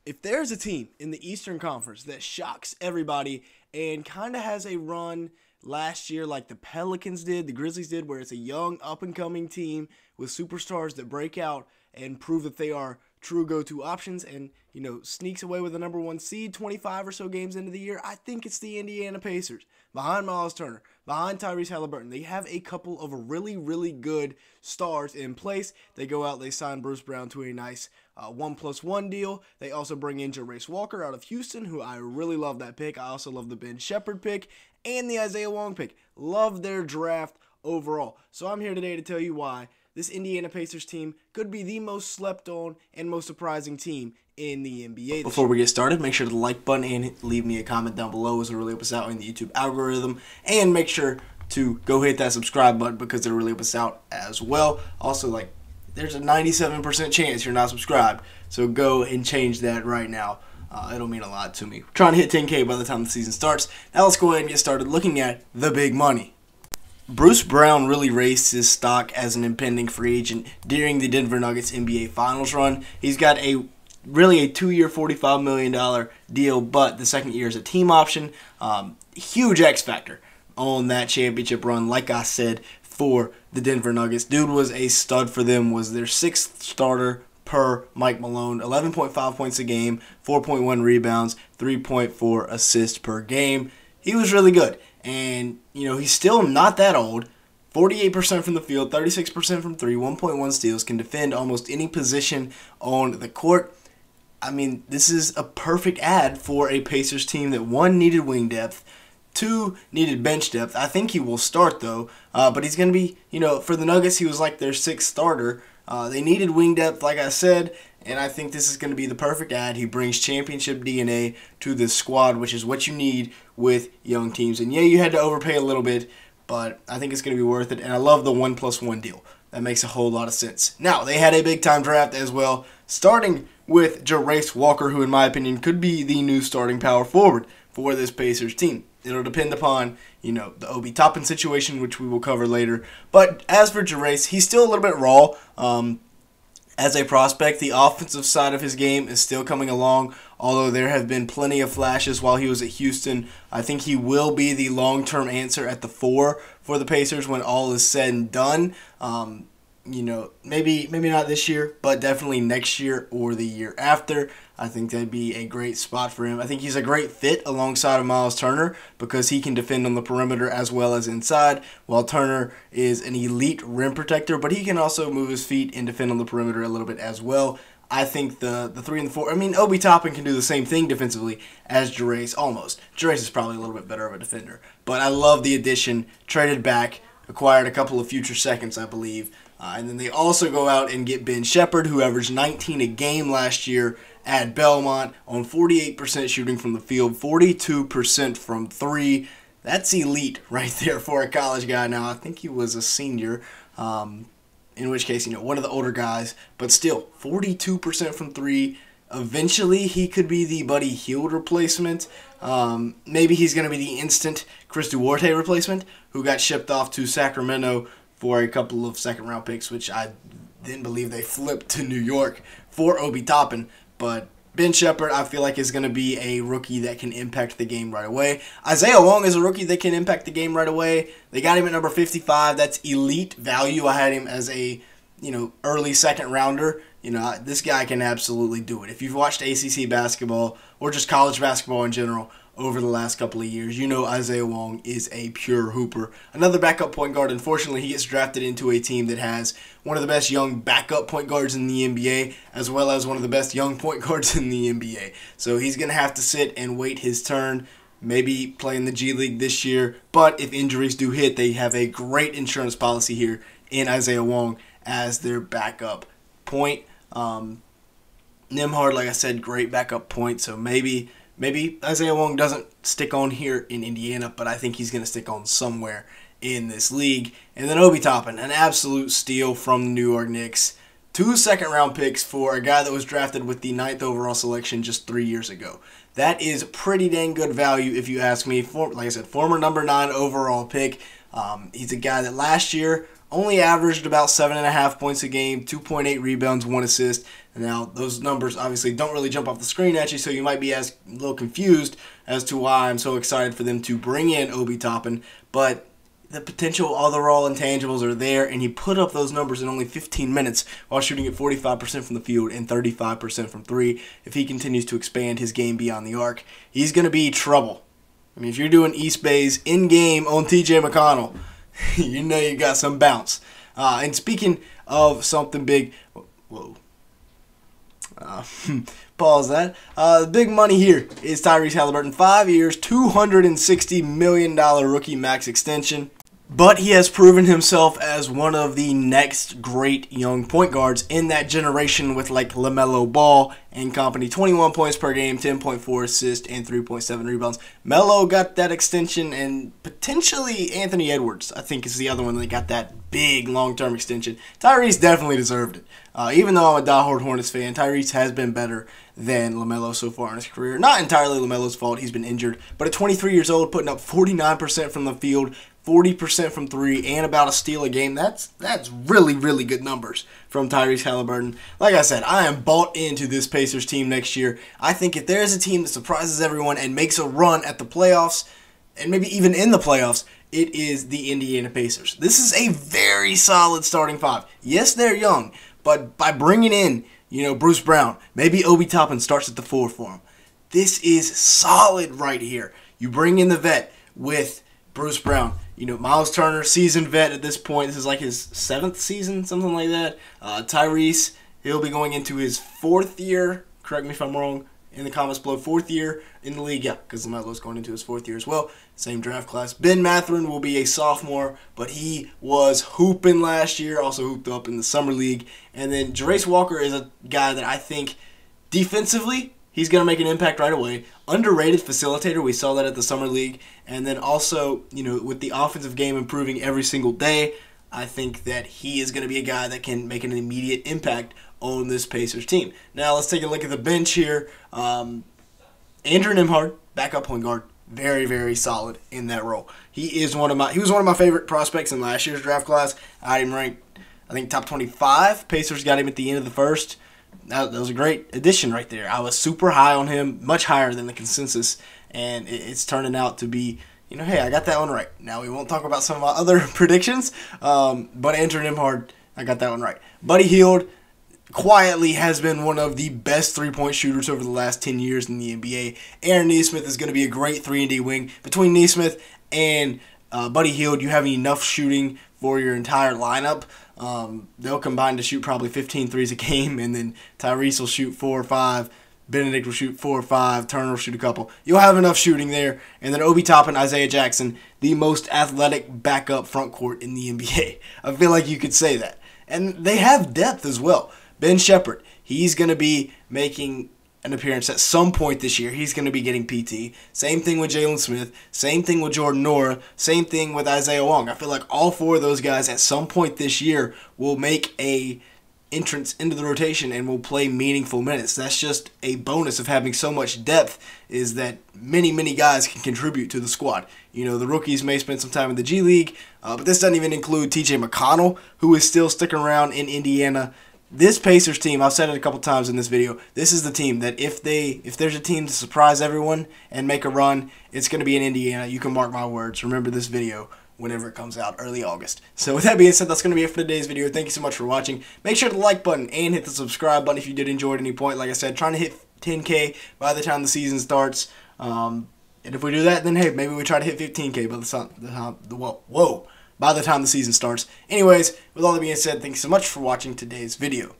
if there's a team in the Eastern Conference that shocks everybody and kind of has a run last year like the Pelicans did, the Grizzlies did, where it's a young, up-and-coming team with superstars that break out and prove that they are true go-to options and, sneaks away with the number one seed 25 or so games into the year, I think it's the Indiana Pacers. Behind Myles Turner, behind Tyrese Haliburton. They have a couple of really, really good stars in place. They go out, they sign Bruce Brown to a nice 1+1 deal. They also bring in Tyrese Walker out of Houston, who I really love that pick. I also love the Ben Shepherd pick and the Isaiah Wong pick. Love their draft overall. So I'm here today to tell you why this Indiana Pacers team could be the most slept on and most surprising team in the NBA. Before we get started, make sure to like button and leave me a comment down below as it really helps us out in the YouTube algorithm. And make sure to go hit that subscribe button because it really helps us out as well. Also, there's a 97% chance you're not subscribed, so go and change that right now. It'll mean a lot to me. We're trying to hit 10K by the time the season starts. Now let's go ahead and get started looking at the big money. Bruce Brown really raised his stock as an impending free agent during the Denver Nuggets NBA Finals run. He's got a 2-year, $45 million deal, but the second year is a team option. Huge X factor on that championship run, like I said, for the Denver Nuggets. Dude was a stud for them, was their sixth starter per Mike Malone, 11.5 points a game, 4.1 rebounds, 3.4 assists per game. He was really good. And, he's still not that old. 48% from the field, 36% from three, 1.1 steals, can defend almost any position on the court. I mean, this is a perfect ad for a Pacers team that, one, needed wing depth, two, needed bench depth. I think he will start, though. But he's going to be, for the Nuggets, he was like their sixth starter. They needed wing depth, like I said, and I think this is going to be the perfect ad. He brings championship DNA to this squad, which is what you need with young teams. And yeah, you had to overpay a little bit, but I think it's going to be worth it. And I love the 1+1 deal. That makes a whole lot of sense. Now, they had a big-time draft as well, starting with Tyrese Walker, who in my opinion could be the new starting power forward for this Pacers team. It'll depend upon, the Obi Toppin situation, which we will cover later. But as for Tyrese, he's still a little bit raw. As a prospect, the offensive side of his game is still coming along, although there have been plenty of flashes while he was at Houston. I think he will be the long-term answer at the 4 for the Pacers when all is said and done. Maybe not this year, but definitely next year or the year after. I think that'd be a great spot for him. I think he's a great fit alongside of Myles Turner because he can defend on the perimeter as well as inside, while Turner is an elite rim protector, but he can also move his feet and defend on the perimeter a little bit as well. I think the 3 and the 4, Obi Toppin can do the same thing defensively as Tyrese, almost. Tyrese is probably a little bit better of a defender, but I love the addition, traded back, acquired a couple of future seconds, I believe. And then they also go out and get Ben Shepherd, who averaged 19 a game last year at Belmont on 48% shooting from the field, 42% from 3. That's elite right there for a college guy. Now, I think he was a senior, in which case, one of the older guys, but still, 42% from 3. Eventually, he could be the Buddy Hield replacement. Maybe he's going to be the instant Chris Duarte replacement, who got shipped off to Sacramento for a couple of second-round picks, which I didn't believe they flipped to New York for Obi Toppin. But Ben Shepherd, I feel like, is going to be a rookie that can impact the game right away. Isaiah Wong is a rookie that can impact the game right away. They got him at number 55. That's elite value. I had him as a, early second-rounder. This guy can absolutely do it. If you've watched ACC basketball or just college basketball in general over the last couple of years, Isaiah Wong is a pure hooper. Another backup point guard. Unfortunately, he gets drafted into a team that has one of the best young backup point guards in the NBA, as well as one of the best young point guards in the NBA. So he's going to have to sit and wait his turn, maybe play in the G League this year. But if injuries do hit, they have a great insurance policy here in Isaiah Wong as their backup point. Nimhard, like I said, great backup point. So maybe Isaiah Wong doesn't stick on here in Indiana, but I think he's going to stick on somewhere in this league. And then Obi Toppin, an absolute steal from the New York Knicks. 2 second-round picks for a guy that was drafted with the 9th overall selection just 3 years ago. That is pretty dang good value if you ask me. Like I said, former number 9 overall pick. He's a guy that last year only averaged about 7.5 points a game, 2.8 rebounds, 1 assist. Now, those numbers obviously don't really jump off the screen at you, so you might be a little confused as to why I'm so excited for them to bring in Obi Toppin, but the potential overall intangibles are there, and he put up those numbers in only 15 minutes while shooting at 45% from the field and 35% from three. If he continues to expand his game beyond the arc, he's going to be trouble. I mean, if you're doing East Bay's in-game on TJ McConnell, you know you got some bounce. And speaking of something big, whoa. Pause that. The big money here is Tyrese Haliburton. 5 years, $260 million rookie max extension. But he has proven himself as one of the next great young point guards in that generation with like LaMelo Ball and company. 21 points per game, 10.4 assists, and 3.7 rebounds. Melo got that extension, and potentially Anthony Edwards, I think, is the other one that got that big long-term extension. Tyrese definitely deserved it. Even though I'm a diehard Hornets fan, Tyrese has been better than LaMelo so far in his career. Not entirely LaMelo's fault. He's been injured. But at 23 years old, putting up 49% from the field, 40% from three, and about a steal a game. That's really, really good numbers from Tyrese Haliburton. Like I said, I am bought into this Pacers team next year. I think if there's a team that surprises everyone and makes a run at the playoffs, and maybe even in the playoffs, it is the Indiana Pacers. This is a very solid starting five. Yes, they're young, but by bringing in, Bruce Brown, maybe Obi Toppin starts at the 4 for him. This is solid right here. You bring in the vet with Bruce Brown. Myles Turner, seasoned vet at this point. This is like his 7th season, something like that. Tyrese, he'll be going into his 4th year. Correct me if I'm wrong in the comments below. 4th year in the league. Yeah, because LaMelo's going into his 4th year as well. Same draft class. Ben Mathurin will be a sophomore, but he was hooping last year. Also hooped up in the summer league. And then Jarace Walker is a guy that I think defensively, he's going to make an impact right away. Underrated facilitator. We saw that at the Summer League. And then also, with the offensive game improving every single day, I think that he is going to be a guy that can make an immediate impact on this Pacers team. Now, let's take a look at the bench here. Andrew Nembhard, backup point guard. Very, very solid in that role. He was one of my favorite prospects in last year's draft class. I had him ranked, I think, top 25. Pacers got him at the end of the first. That was a great addition right there. I was super high on him, much higher than the consensus, and it's turning out to be, hey, I got that one right. Now, we won't talk about some of my other predictions, but Andrew Nembhard, I got that one right. Buddy Hield quietly has been one of the best three-point shooters over the last 10 years in the NBA. Aaron Nesmith is going to be a great 3-and-D wing. Between Nesmith and Buddy Hield, you have enough shooting for your entire lineup. They'll combine to shoot probably 15 threes a game, and then Tyrese will shoot 4 or 5. Benedict will shoot 4 or 5. Turner will shoot a couple. You'll have enough shooting there. And then Obi Toppin, Isaiah Jackson, the most athletic backup front court in the NBA. I feel like you could say that. And they have depth as well. Ben Shepherd, he's going to be making an appearance at some point this year. He's going to be getting PT. Same thing with Jalen Smith. Same thing with Jordan Nora. Same thing with Isaiah Wong. I feel like all 4 of those guys at some point this year will make a entrance into the rotation and will play meaningful minutes. That's just a bonus of having so much depth, is that many, many guys can contribute to the squad. The rookies may spend some time in the G League, but this doesn't even include TJ McConnell, who is still sticking around in Indiana. This Pacers team, I've said it a couple times in this video, this is the team that if there's a team to surprise everyone and make a run, it's going to be in Indiana. You can mark my words. Remember this video whenever it comes out, early August. So with that being said, that's going to be it for today's video. Thank you so much for watching. Make sure to like button and hit the subscribe button if you did enjoy at any point. Like I said, trying to hit 10K by the time the season starts. And if we do that, then hey, maybe we try to hit 15K by the time the season starts. Anyways, with all that being said, thanks so much for watching today's video.